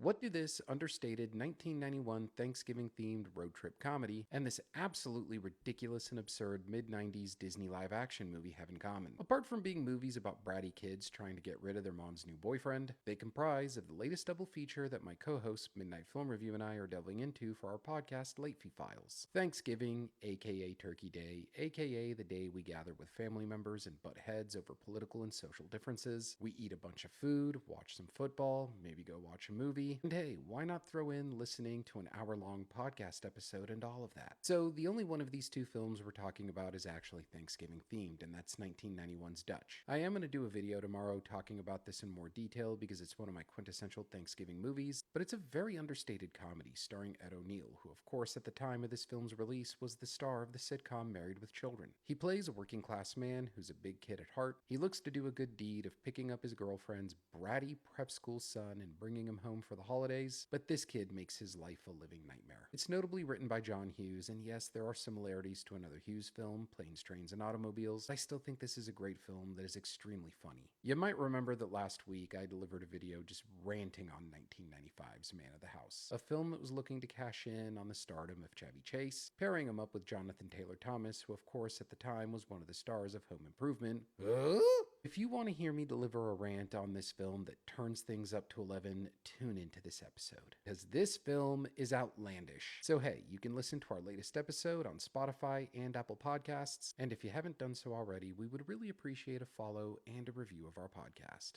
What do this understated 1991 Thanksgiving themed road trip comedy and this absolutely ridiculous and absurd mid 90s Disney live action movie have in common? Apart from being movies about bratty kids trying to get rid of their mom's new boyfriend, they comprise of the latest double feature that my co host Midnight Film Review and I are delving into for our podcast Late Fee Files. Thanksgiving, aka Turkey Day, aka the day we gather with family members and butt heads over political and social differences. We eat a bunch of food, watch some football, maybe go watch a movie, and hey, why not throw in listening to an hour-long podcast episode and all of that? So the only one of these two films we're talking about is actually Thanksgiving themed, and that's 1991's Dutch. I am going to do a video tomorrow talking about this in more detail because it's one of my quintessential Thanksgiving movies, but it's a very understated comedy starring Ed O'Neill, who of course at the time of this film's release was the star of the sitcom Married with Children. He plays a working class man who's a big kid at heart. He looks to do a good deed of picking up his girlfriend's bratty prep school son and bringing him home for the holidays, but this kid makes his life a living nightmare. It's notably written by John Hughes, and yes, there are similarities to another Hughes film, Planes, Trains, and Automobiles. I still think this is a great film that is extremely funny. You might remember that last week I delivered a video just ranting on 1995's Man of the House, a film that was looking to cash in on the stardom of Chevy Chase, pairing him up with Jonathan Taylor Thomas, who of course at the time was one of the stars of Home Improvement. If you want to hear me deliver a rant on this film that turns things up to 11, tune into this episode, because this film is outlandish. So hey, you can listen to our latest episode on Spotify and Apple Podcasts, and if you haven't done so already, we would really appreciate a follow and a review of our podcast.